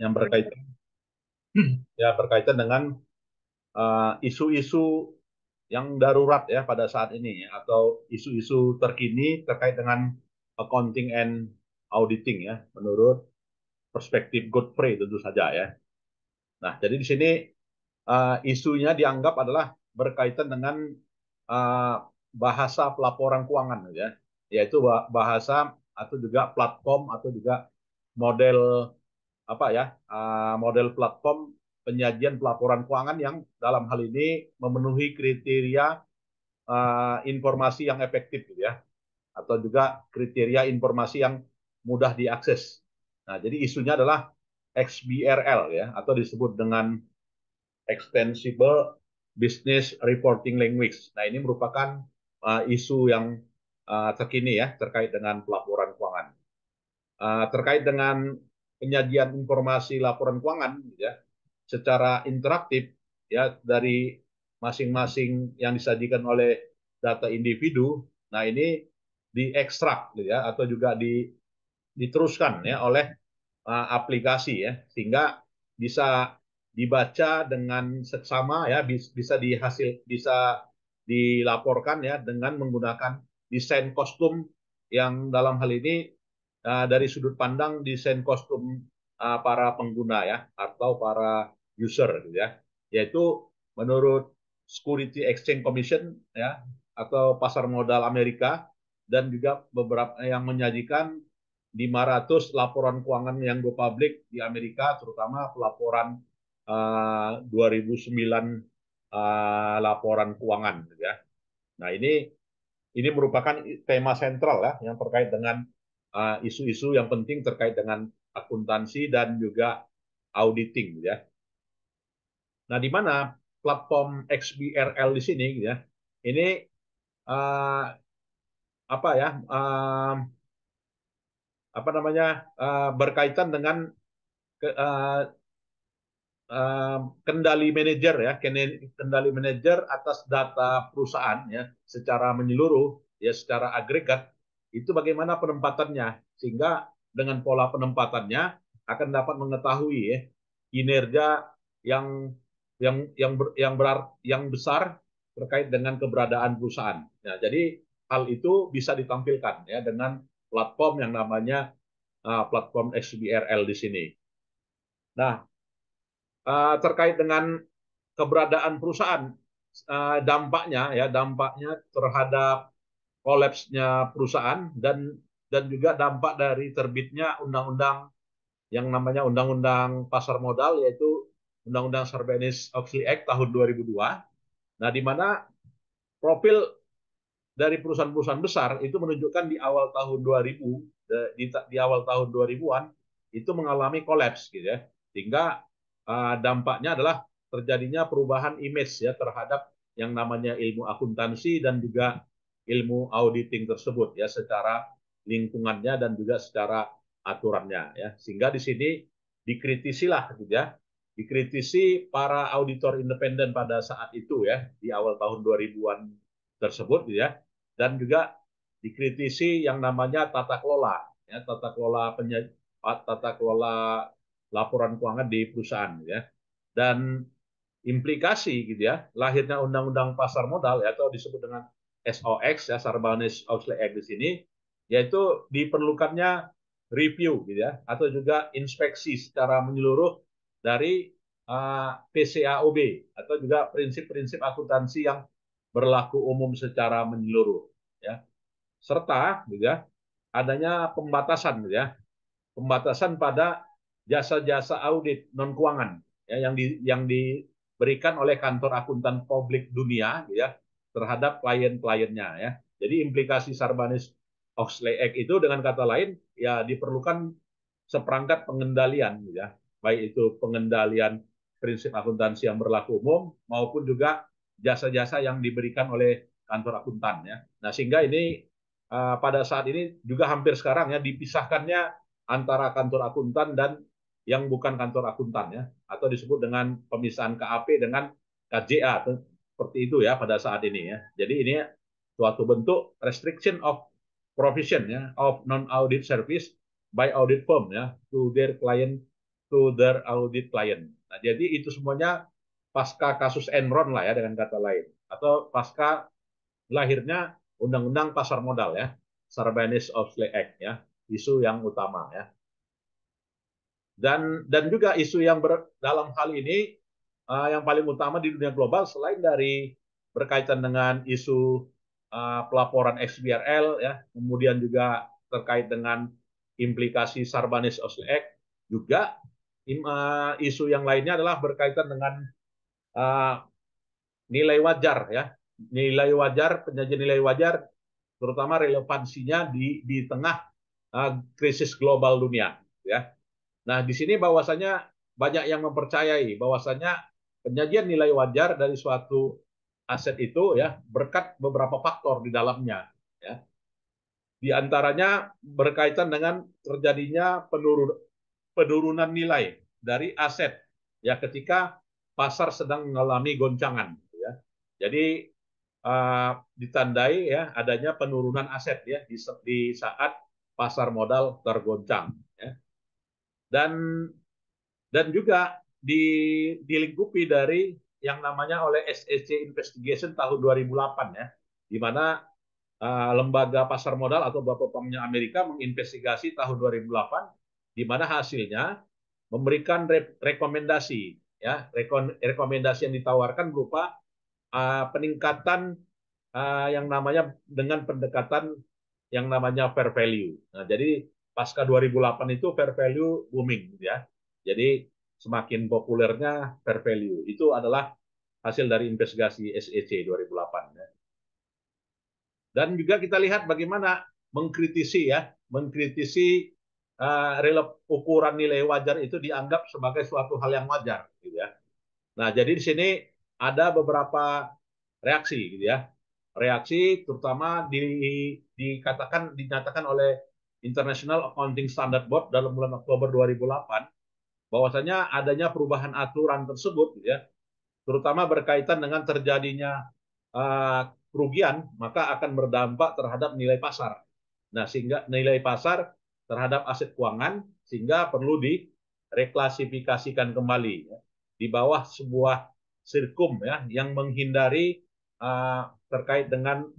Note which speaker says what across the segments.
Speaker 1: yang berkaitan berkaitan dengan isu-isu yang darurat ya pada saat ini ya, atau isu-isu terkini terkait dengan accounting and auditing ya menurut perspektif Godfrey tentu saja ya. Nah, jadi di sini isunya dianggap adalah berkaitan dengan uh, bahasa pelaporan keuangan ya, yaitu bahasa atau juga platform atau juga model apa ya model platform penyajian pelaporan keuangan yang dalam hal ini memenuhi kriteria informasi yang efektif gitu ya, atau juga kriteria informasi yang mudah diakses. Nah, jadi isunya adalah XBRL ya, atau disebut dengan Extensible Business Reporting Language. Nah, ini merupakan isu yang terkini ya terkait dengan pelaporan keuangan. Terkait dengan penyajian informasi laporan keuangan ya secara interaktif ya dari masing-masing yang disajikan oleh data individu. Nah, ini diekstrak gitu ya, atau juga diteruskan ya oleh aplikasi ya, sehingga bisa dibaca dengan seksama ya, bisa dilaporkan ya dengan menggunakan desain kostum yang dalam hal ini dari sudut pandang desain kostum para pengguna ya, atau para user gitu ya, yaitu menurut Security Exchange Commission ya, atau pasar modal Amerika, dan juga beberapa yang menyajikan 500 laporan keuangan yang go public di Amerika, terutama pelaporan 2009 laporan keuangan gitu ya. Nah, ini merupakan tema sentral ya yang terkait dengan isu-isu yang penting terkait dengan akuntansi dan juga auditing gitu ya. Nah, di mana platform XBRL di sini gitu ya. Ini uh, apa ya? Apa namanya? Berkaitan dengan kendali manajer ya, kendali manajer atas data perusahaan ya secara menyeluruh ya, secara agregat, itu bagaimana penempatannya, sehingga dengan pola penempatannya akan dapat mengetahui ya kinerja yang yang besar terkait dengan keberadaan perusahaan. Ya, jadi hal itu bisa ditampilkan ya dengan platform yang namanya platform XBRL di sini. Nah, terkait dengan keberadaan perusahaan, dampaknya terhadap kolapsnya perusahaan, dan juga dampak dari terbitnya undang-undang yang namanya Undang-Undang Pasar Modal, yaitu Undang-Undang Sarbanes-Oxley Act tahun 2002. Nah, di mana profil dari perusahaan-perusahaan besar itu menunjukkan di awal tahun 2000, di awal tahun 2000-an itu mengalami kolaps gitu ya. Sehingga dampaknya adalah terjadinya perubahan image ya terhadap yang namanya ilmu akuntansi dan juga ilmu auditing tersebut ya, secara lingkungannya dan juga secara aturannya ya. Sehingga di sini dikritisilah gitu ya. Dikritisi para auditor independen pada saat itu ya, di awal tahun 2000-an tersebut gitu ya, dan juga dikritisi yang namanya tata kelola ya, tata kelola laporan keuangan di perusahaan ya, dan implikasi gitu ya lahirnya undang-undang pasar modal ya, atau disebut dengan SOX ya, Sarbanes-Oxley Act di sini, yaitu diperlukannya review gitu ya, atau juga inspeksi secara menyeluruh dari PCAOB atau juga prinsip-prinsip akuntansi yang berlaku umum secara menyeluruh ya, serta gitu ya adanya pembatasan gitu ya, pembatasan pada jasa-jasa audit non keuangan ya, yang diberikan oleh kantor akuntan publik dunia ya terhadap klien-kliennya ya. Jadi implikasi Sarbanes Oxley Act itu dengan kata lain ya diperlukan seperangkat pengendalian ya, baik itu pengendalian prinsip akuntansi yang berlaku umum maupun juga jasa-jasa yang diberikan oleh kantor akuntan ya. Nah, sehingga ini pada saat ini juga hampir sekarang ya dipisahkannya antara kantor akuntan dan yang bukan kantor akuntan ya, atau disebut dengan pemisahan KAP dengan KJA seperti itu ya pada saat ini ya. Jadi ini suatu bentuk restriction of provision ya of non audit service by audit firm ya to their client to their audit client. Nah, jadi itu semuanya pasca kasus Enron lah ya dengan kata lain, atau pasca lahirnya Undang-Undang Pasar Modal ya, Sarbanes-Oxley Act ya, isu yang utama ya. Dan juga isu yang dalam hal ini yang paling utama di dunia global selain dari berkaitan dengan isu pelaporan XBRL ya, kemudian juga terkait dengan implikasi Sarbanes-Oxley Act, juga isu yang lainnya adalah berkaitan dengan uh, nilai wajar ya, nilai wajar, penyajian nilai wajar, terutama relevansinya di tengah krisis global dunia ya. Nah, di sini bahwasanya banyak yang mempercayai bahwasanya penyajian nilai wajar dari suatu aset itu ya berkat beberapa faktor di dalamnya ya. Di antaranya berkaitan dengan terjadinya penurunan nilai dari aset ya ketika pasar sedang mengalami goncangan ya. Jadi ditandai ya adanya penurunan aset ya di saat pasar modal tergoncang ya. Dan dan juga dilingkupi dari yang namanya oleh SEC Investigation tahun 2008 ya, di mana lembaga pasar modal atau Bapepamnya Amerika menginvestigasi tahun 2008, di mana hasilnya memberikan rekomendasi ya, rekomendasi yang ditawarkan berupa peningkatan yang namanya dengan pendekatan yang namanya fair value. Nah, jadi pasca 2008 itu fair value booming gitu ya. Jadi semakin populernya fair value. Itu adalah hasil dari investigasi SEC 2008 ya. Dan juga kita lihat bagaimana mengkritisi ya, mengkritisi ukuran nilai wajar itu dianggap sebagai suatu hal yang wajar gitu ya. Nah, jadi di sini ada beberapa reaksi gitu ya. Reaksi terutama dinyatakan oleh International Accounting Standard Board dalam bulan Oktober 2008 bahwasanya adanya perubahan aturan tersebut gitu ya, terutama berkaitan dengan terjadinya kerugian, maka akan berdampak terhadap nilai pasar. Nah, sehingga nilai pasar terhadap aset keuangan sehingga perlu direklasifikasikan kembali ya, di bawah sebuah sirkum ya yang menghindari terkait dengan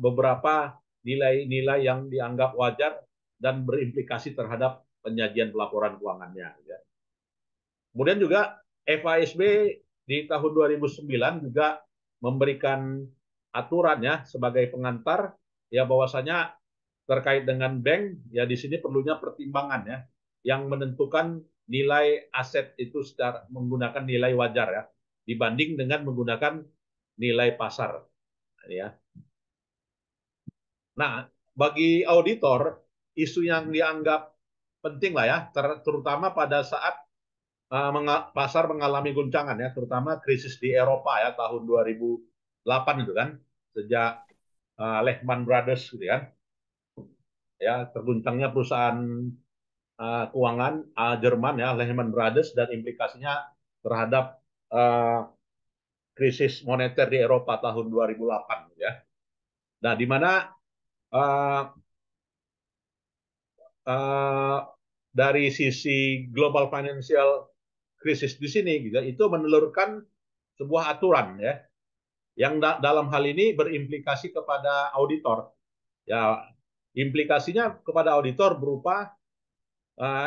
Speaker 1: beberapa nilai-nilai yang dianggap wajar dan berimplikasi terhadap penyajian pelaporan keuangannya ya. Kemudian juga FASB di tahun 2009 juga memberikan aturan ya sebagai pengantar ya bahwasanya terkait dengan bank ya di sini perlunya pertimbangan ya yang menentukan nilai aset itu secara menggunakan nilai wajar ya dibanding dengan menggunakan nilai pasar ya. Nah, bagi auditor isu yang dianggap penting lah ya terutama pada saat pasar mengalami guncangan ya, terutama krisis di Eropa ya tahun 2008 itu kan, sejak Lehman Brothers gitu kan, ya terguncangnya perusahaan keuangan Jerman ya Lehman Brothers dan implikasinya terhadap uh, krisis moneter di Eropa tahun 2008 ya. Nah, di mana uh, uh, dari sisi global financial krisis di sini gitu, itu menelurkan sebuah aturan ya yang dalam hal ini berimplikasi kepada auditor. Ya, implikasinya kepada auditor berupa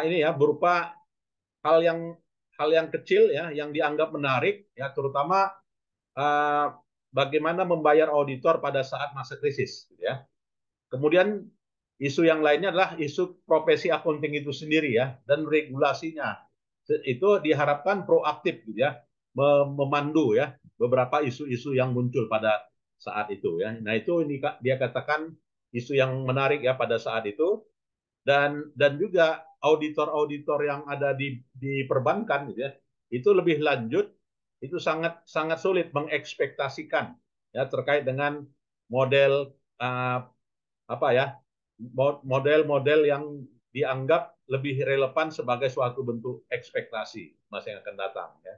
Speaker 1: ini ya, berupa hal yang hal yang kecil ya yang dianggap menarik ya terutama uh, bagaimana membayar auditor pada saat masa krisis gitu ya. Kemudian isu yang lainnya adalah isu profesi accounting itu sendiri ya dan regulasinya. Itu diharapkan proaktif gitu ya, memandu ya beberapa isu-isu yang muncul pada saat itu ya. Nah, itu ini dia katakan isu yang menarik ya pada saat itu dan juga auditor-auditor yang ada di perbankan gitu ya. Itu lebih lanjut itu sangat sangat sulit mengekspektasikan ya terkait dengan model apa ya model-model yang dianggap lebih relevan sebagai suatu bentuk ekspektasi masa yang akan datang ya.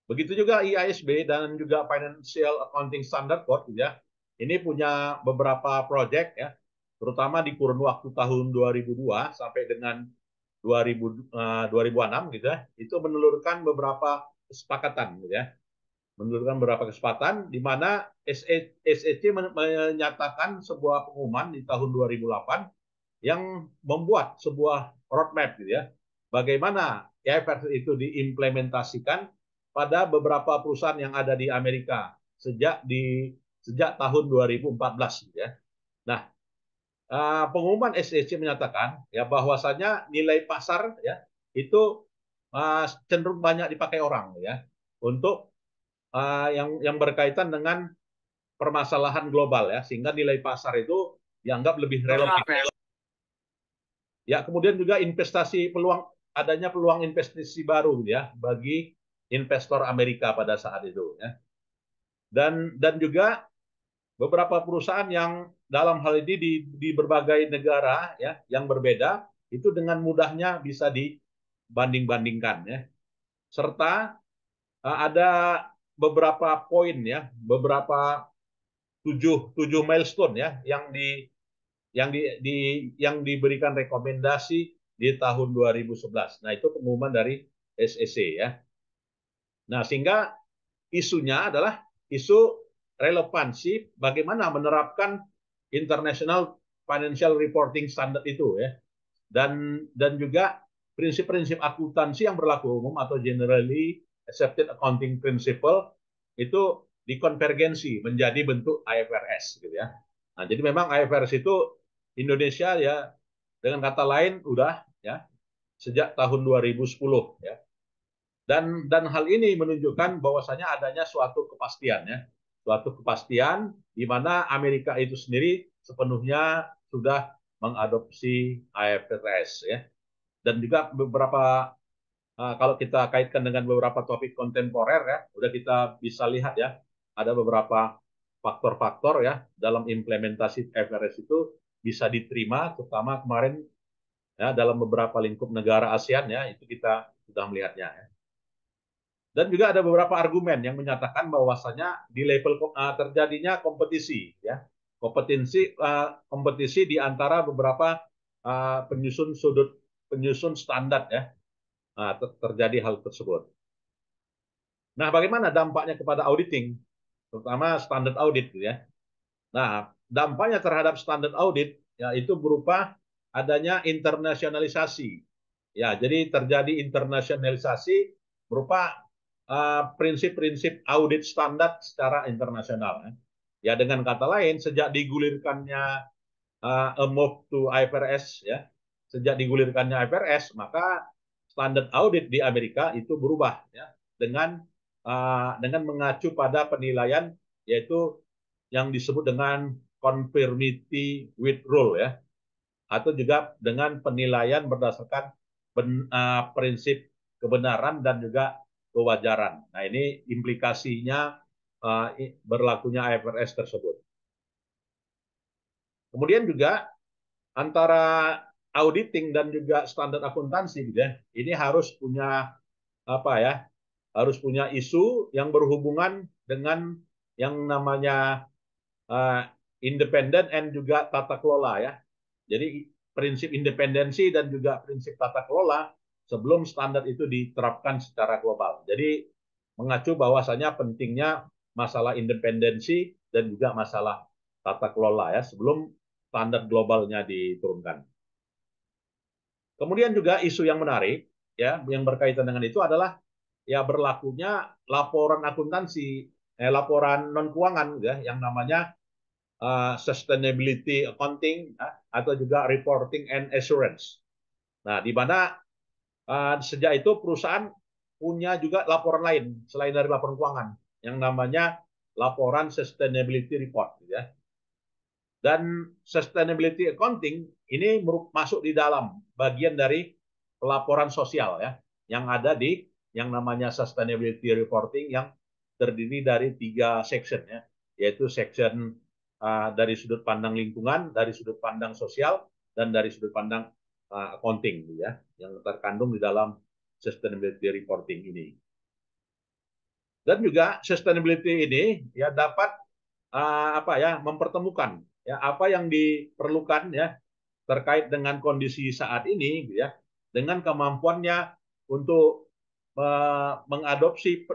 Speaker 1: Begitu juga IASB dan juga Financial Accounting Standard Board ya. Ini punya beberapa proyek ya, terutama di kurun waktu tahun 2002 sampai dengan 2006 gitu ya, itu menelurkan beberapa kesepakatan gitu ya. Menelurkan beberapa kesempatan di mana SEC menyatakan sebuah pengumuman di tahun 2008 yang membuat sebuah roadmap gitu ya. Bagaimana IFRS itu diimplementasikan pada beberapa perusahaan yang ada di Amerika sejak tahun 2014 gitu ya. Nah, pengumuman SEC menyatakan ya bahwasanya nilai pasar ya itu cenderung banyak dipakai orang ya untuk yang berkaitan dengan permasalahan global ya, sehingga nilai pasar itu dianggap lebih relevan. Ya, kemudian juga adanya peluang investasi baru ya bagi investor Amerika pada saat itu ya. Dan juga beberapa perusahaan yang dalam hal ini di berbagai negara ya yang berbeda itu dengan mudahnya bisa dibanding-bandingkan ya. Serta ada beberapa poin ya, beberapa tujuh milestone ya yang diberikan rekomendasi di tahun 2011. Nah, itu pengumuman dari SEC ya. Nah, sehingga isunya adalah isu relevansi bagaimana menerapkan International Financial Reporting Standard itu ya. Dan juga prinsip-prinsip akuntansi yang berlaku umum atau generally accepted accounting principle itu dikonvergensi menjadi bentuk IFRS gitu ya. Nah, jadi memang IFRS itu Indonesia ya dengan kata lain udah ya sejak tahun 2010 ya. Dan hal ini menunjukkan bahwasanya adanya suatu kepastian ya. Suatu kepastian di mana Amerika itu sendiri sepenuhnya sudah mengadopsi IFRS ya. Dan juga beberapa kalau kita kaitkan dengan beberapa topik kontemporer ya, udah kita bisa lihat ya, ada beberapa faktor-faktor ya dalam implementasi IFRS itu bisa diterima, terutama kemarin ya dalam beberapa lingkup negara ASEAN ya, itu kita sudah melihatnya ya. Dan juga ada beberapa argumen yang menyatakan bahwasanya di level terjadinya kompetisi ya, kompetisi di antara beberapa penyusun standar ya. Nah, terjadi hal tersebut. Nah, bagaimana dampaknya kepada auditing, terutama standar audit ya. Nah, dampaknya terhadap standar audit ya itu berupa adanya internasionalisasi. Ya, jadi terjadi internasionalisasi berupa prinsip-prinsip audit standar secara internasional. Ya, dengan kata lain, sejak digulirkannya a move to IFRS ya, sejak digulirkannya IFRS, maka standar audit di Amerika itu berubah ya dengan mengacu pada penilaian yaitu yang disebut dengan conformity with rule ya, atau juga dengan penilaian berdasarkan prinsip kebenaran dan juga kewajaran. Nah, ini implikasinya berlakunya IFRS tersebut. Kemudian juga antara auditing dan juga standar akuntansi gitu ya, ini harus punya apa ya? Harus punya isu yang berhubungan dengan yang namanya uh, independen dan juga tata kelola ya. Jadi prinsip independensi dan juga prinsip tata kelola sebelum standar itu diterapkan secara global. Jadi mengacu bahwasanya pentingnya masalah independensi dan juga masalah tata kelola ya sebelum standar globalnya diturunkan. Kemudian juga isu yang menarik ya yang berkaitan dengan itu adalah ya berlakunya laporan akuntansi, laporan non keuangan ya yang namanya sustainability accounting ya, atau juga reporting and assurance. Nah, di mana sejak itu perusahaan punya juga laporan lain selain dari laporan keuangan yang namanya laporan sustainability report ya. Dan sustainability accounting ini masuk di dalam bagian dari pelaporan sosial ya yang ada di yang namanya sustainability reporting yang terdiri dari 3 section ya, yaitu section dari sudut pandang lingkungan, dari sudut pandang sosial, dan dari sudut pandang accounting ya yang terkandung di dalam sustainability reporting ini. Dan juga sustainability ini ya dapat apa ya mempertemukan ya apa yang diperlukan ya terkait dengan kondisi saat ini gitu ya dengan kemampuannya untuk mengadopsi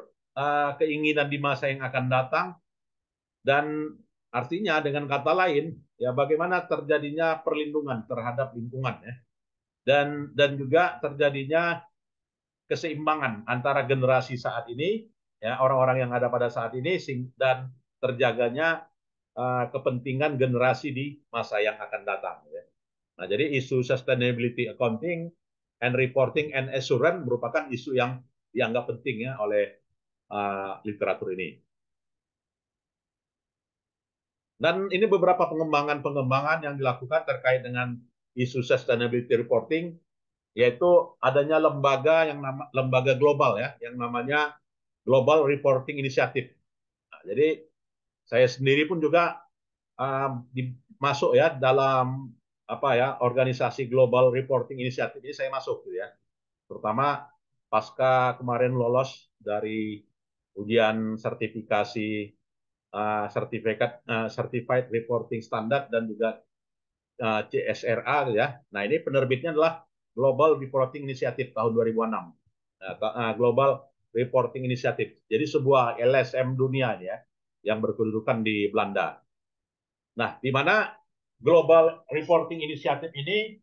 Speaker 1: keinginan di masa yang akan datang, dan artinya dengan kata lain ya bagaimana terjadinya perlindungan terhadap lingkungan ya, dan juga terjadinya keseimbangan antara generasi saat ini ya, orang-orang yang ada pada saat ini, dan terjaganya kepentingan generasi di masa yang akan datang ya. Nah, jadi isu sustainability accounting and reporting and assurance merupakan isu yang dianggap penting ya oleh literatur ini. Dan ini beberapa pengembangan-pengembangan yang dilakukan terkait dengan isu sustainability reporting, yaitu adanya lembaga global ya, yang namanya Global Reporting Initiative. Nah, jadi saya sendiri pun juga masuk ya dalam apa ya, organisasi Global Reporting Initiative ini saya masuk gitu ya. Terutama pasca kemarin lolos dari ujian sertifikasi Certified Reporting Standard dan juga CSRA gitu ya. Nah, ini penerbitnya adalah Global Reporting Initiative tahun 2006. Global Reporting Initiative. Jadi sebuah LSM dunia ya, yang berkedudukan di Belanda. Nah, di mana Global Reporting Initiative ini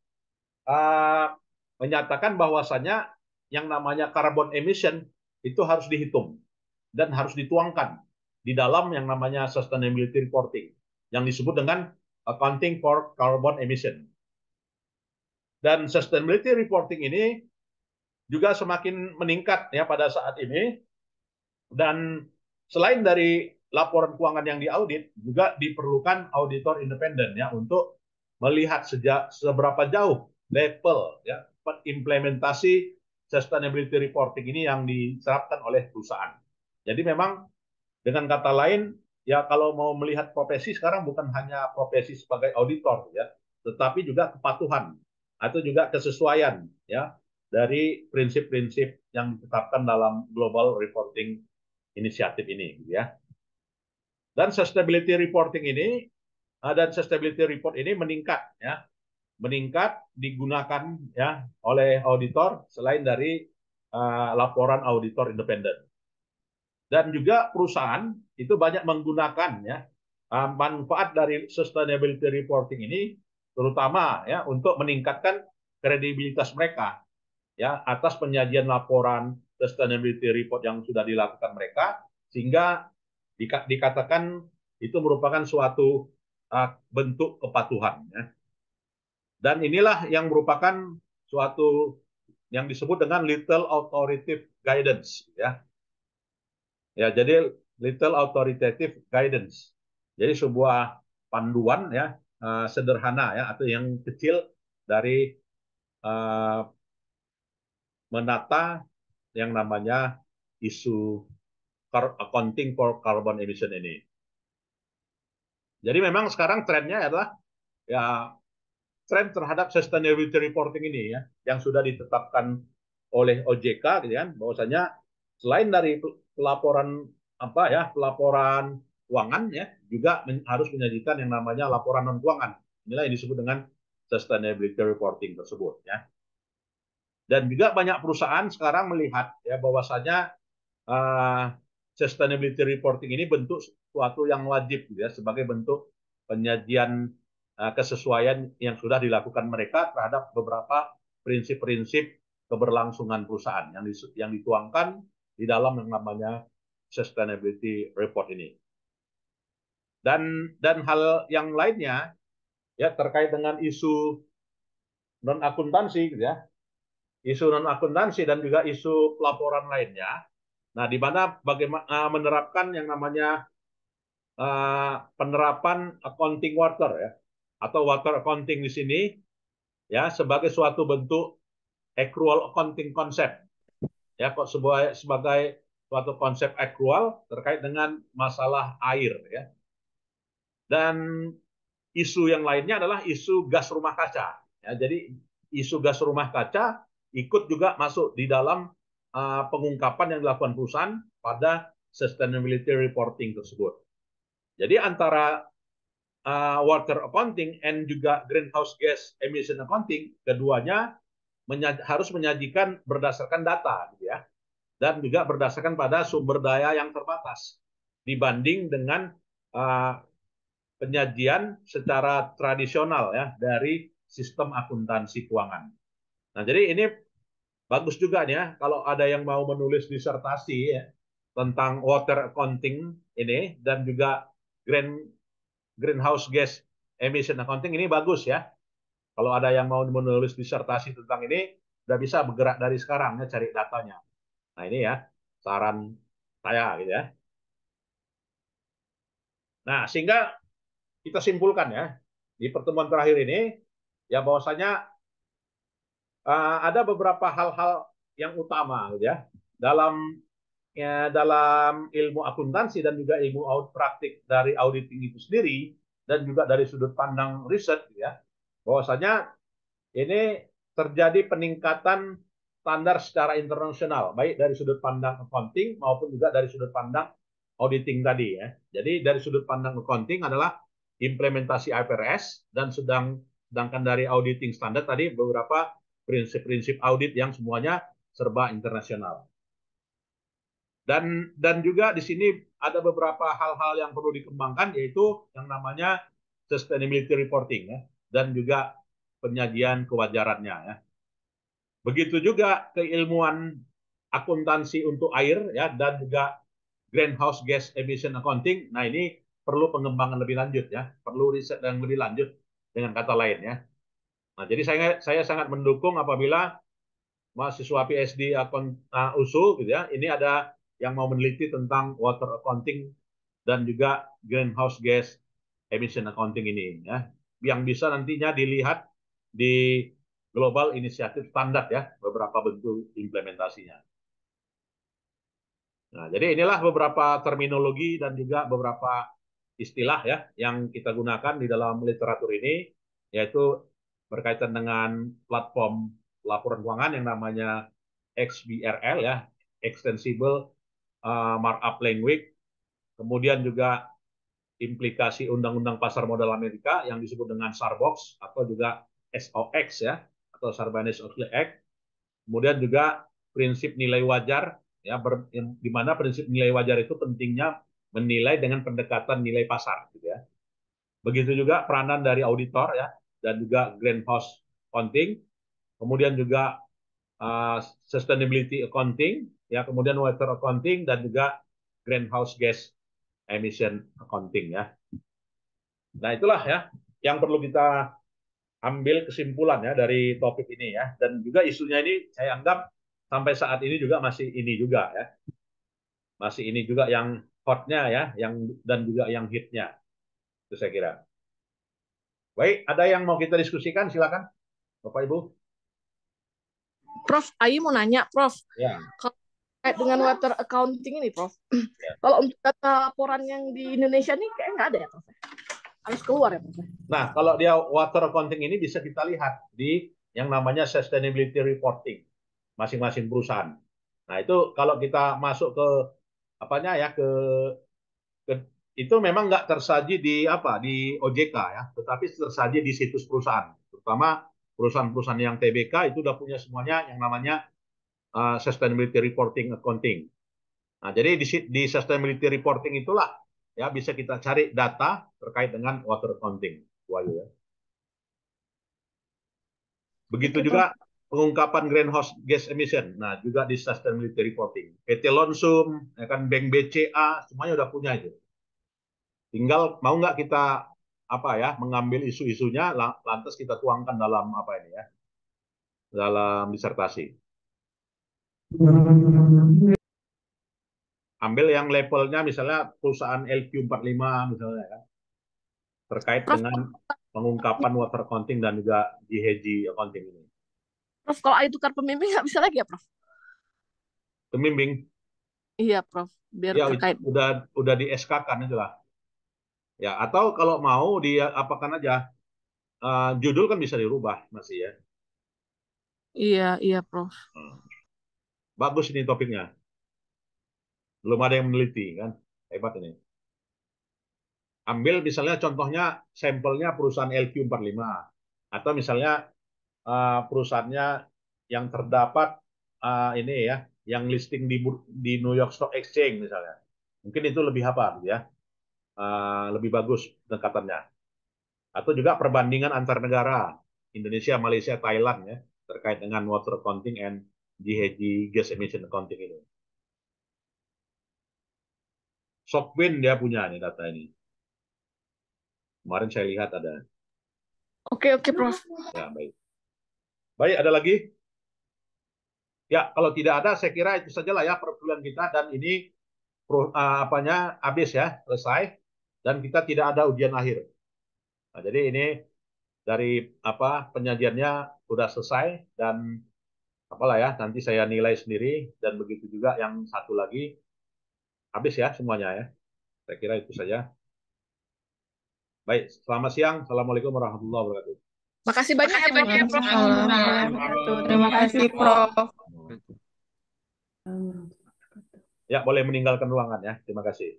Speaker 1: uh, menyatakan bahwasannya yang namanya carbon emission itu harus dihitung dan harus dituangkan di dalam yang namanya sustainability reporting yang disebut dengan accounting for carbon emission. Dan sustainability reporting ini juga semakin meningkat ya pada saat ini, dan selain dari laporan keuangan yang diaudit juga diperlukan auditor independen ya untuk melihat seberapa jauh level ya implementasi sustainability reporting ini yang diterapkan oleh perusahaan. Jadi memang dengan kata lain ya, kalau mau melihat profesi sekarang bukan hanya profesi sebagai auditor ya, tetapi juga kepatuhan atau juga kesesuaian ya dari prinsip-prinsip yang ditetapkan dalam Global Reporting Initiative ini ya. Dan sustainability reporting ini dan sustainability report ini meningkat ya, meningkat digunakan ya oleh auditor selain dari laporan auditor independen. Dan juga perusahaan itu banyak menggunakan ya manfaat dari sustainability reporting ini, terutama ya untuk meningkatkan kredibilitas mereka ya atas penyajian laporan sustainability report yang sudah dilakukan mereka, sehingga dikatakan itu merupakan suatu bentuk kepatuhan ya. Dan inilah yang merupakan suatu yang disebut dengan little authoritative guidance ya. Ya, jadi little authoritative guidance. Jadi sebuah panduan ya sederhana ya atau yang kecil dari uh, menata yang namanya isu accounting for carbon emission ini. Jadi memang sekarang trennya adalah ya tren terhadap sustainability reporting ini ya yang sudah ditetapkan oleh OJK gitu kan, bahwasanya selain dari pelaporan apa ya, pelaporan keuangan ya, juga harus menyajikan yang namanya laporan non keuangan. Inilah yang disebut dengan sustainability reporting tersebut ya. Dan juga banyak perusahaan sekarang melihat ya bahwasanya sustainability reporting ini bentuk suatu yang wajib gitu ya, sebagai bentuk penyajian kesesuaian yang sudah dilakukan mereka terhadap beberapa prinsip-prinsip keberlangsungan perusahaan yang dituangkan di dalam yang namanya sustainability report ini. Dan hal yang lainnya ya terkait dengan isu non akuntansi gitu ya, isu non akuntansi dan juga isu pelaporan lainnya. Nah, di mana bagaimana menerapkan yang namanya penerapan accounting water ya, atau water accounting di sini ya sebagai suatu bentuk accrual accounting concept ya, kok sebagai suatu konsep accrual terkait dengan masalah air ya. Dan isu yang lainnya adalah isu gas rumah kaca ya. Jadi isu gas rumah kaca ikut juga masuk di dalam pengungkapan yang dilakukan perusahaan pada sustainability reporting tersebut. Jadi antara water accounting and juga greenhouse gas emission accounting, keduanya harus menyajikan berdasarkan data, gitu ya, dan juga berdasarkan pada sumber daya yang terbatas dibanding dengan uh, penyajian secara tradisional ya dari sistem akuntansi keuangan. Nah, jadi ini bagus juga nih ya kalau ada yang mau menulis disertasi ya tentang water accounting ini dan juga greenhouse gas emission accounting ini bagus ya. Kalau ada yang mau menulis disertasi tentang ini, udah bisa bergerak dari sekarang ya cari datanya. Nah ini ya saran saya gitu ya. Nah sehingga kita simpulkan ya di pertemuan terakhir ini ya bahwasanya ada beberapa hal-hal yang utama gitu ya dalam ilmu akuntansi dan juga ilmu praktik dari auditing itu sendiri dan juga dari sudut pandang riset gitu ya bahwasanya ini terjadi peningkatan standar secara internasional, baik dari sudut pandang accounting maupun juga dari sudut pandang auditing tadi ya. Jadi dari sudut pandang accounting adalah implementasi IFRS dan sedangkan dari auditing standar tadi beberapa prinsip-prinsip audit yang semuanya serba internasional. Dan juga di sini ada beberapa hal-hal yang perlu dikembangkan yaitu yang namanya sustainability reporting ya dan juga penyajian kewajarannya ya. Begitu juga keilmuan akuntansi untuk air ya dan juga greenhouse gas emission accounting. Nah, ini perlu pengembangan lebih lanjut ya, perlu riset yang lebih lanjut dengan kata lain ya. Nah, jadi saya sangat mendukung apabila mahasiswa PhD USU gitu ya, ini ada yang mau meneliti tentang water accounting dan juga greenhouse gas emission accounting ini ya, yang bisa nantinya dilihat di global inisiatif standar ya, beberapa bentuk implementasinya. Nah, jadi inilah beberapa terminologi dan juga beberapa istilah ya yang kita gunakan di dalam literatur ini, yaitu berkaitan dengan platform laporan keuangan yang namanya XBRL ya, Extensible Markup Language. Kemudian juga implikasi Undang-Undang Pasar Modal Amerika yang disebut dengan SARBOX atau juga SOX ya, atau Sarbanes-Oxley Act. Kemudian juga prinsip nilai wajar ya di mana prinsip nilai wajar itu pentingnya menilai dengan pendekatan nilai pasar gitu ya. Begitu juga peranan dari auditor ya dan juga greenhouse accounting, kemudian juga sustainability accounting ya, kemudian water accounting dan juga greenhouse gas emission accounting ya. Nah, itulah ya yang perlu kita ambil kesimpulan ya dari topik ini ya. Dan juga isunya ini saya anggap sampai saat ini juga masih ini juga ya. Masih ini juga yang hotnya ya, yang dan juga yang hitnya. Itu saya kira. Baik, ada yang mau kita diskusikan silakan Bapak Ibu.
Speaker 2: Prof, Ayu mau nanya, Prof.
Speaker 1: Ya.
Speaker 2: Kalau dengan water accounting ini, Prof.
Speaker 1: Ya.
Speaker 2: Kalau untuk data laporan yang di Indonesia ini kayak nggak ada ya, Prof? Harus keluar ya, Prof?
Speaker 1: Nah, kalau dia water accounting ini bisa kita lihat di yang namanya sustainability reporting masing-masing perusahaan. Nah, itu kalau kita masuk ke apanya ya ke itu memang nggak tersaji di apa di OJK ya, tetapi tersaji di situs perusahaan, terutama perusahaan-perusahaan yang TBK itu udah punya semuanya yang namanya sustainability reporting accounting. Nah, jadi di sustainability reporting itulah ya bisa kita cari data terkait dengan water accounting. Ya. Begitu juga pengungkapan greenhouse gas emission. Nah, juga di sustainability reporting. PT Lonsum, ya kan, Bank BCA, semuanya udah punya itu. Tinggal mau nggak kita apa ya mengambil isu-isunya lantas kita tuangkan dalam apa ini ya dalam disertasi. Ambil yang levelnya misalnya perusahaan LQ45 misalnya kan terkait
Speaker 2: Prof,
Speaker 1: dengan pengungkapan water accounting dan juga GHG accounting ini.
Speaker 2: Prof, kalau Ayu tukar pembimbing nggak bisa lagi ya, Prof?
Speaker 1: Pembimbing.
Speaker 2: Iya, Prof. Biar
Speaker 1: Ya
Speaker 2: terkait.
Speaker 1: udah di SK-kan itulah. Ya, atau kalau mau dia apakan aja judul kan bisa dirubah masih ya.
Speaker 2: Iya, iya, Prof.
Speaker 1: Bagus ini topiknya. Belum ada yang meneliti kan. Hebat ini. Ambil misalnya contohnya sampelnya perusahaan LQ45 atau misalnya perusahaannya yang terdapat ini ya, yang listing di New York Stock Exchange misalnya. Mungkin itu lebih apa gitu ya, lebih bagus pendekatannya. Atau juga perbandingan antar negara, Indonesia, Malaysia, Thailand ya, terkait dengan water accounting and GHG gas emission accounting ini. Shockwind dia punya nih data ini. Kemarin saya lihat ada.
Speaker 2: Oke, Prof.
Speaker 1: Ya, baik. Baik, ada lagi? Ya, kalau tidak ada, saya kira itu sajalah ya perkuliahan kita, dan ini apanya habis ya, selesai, dan kita tidak ada ujian akhir. Nah, jadi ini dari penyajiannya sudah selesai, dan apalah ya, nanti saya nilai sendiri, dan begitu juga yang satu lagi habis ya semuanya ya. Saya kira itu saja. Baik, selamat siang. Assalamualaikum warahmatullahi wabarakatuh.
Speaker 2: Makasih banyak ya, Prof.
Speaker 3: Waalaikumsalam warahmatullahi wabarakatuh. Terima kasih, Prof.
Speaker 1: Ya, boleh meninggalkan ruangan ya. Terima kasih.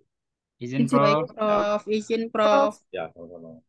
Speaker 3: Izin, Prof. Izin, Prof.
Speaker 1: Ya, sama-sama.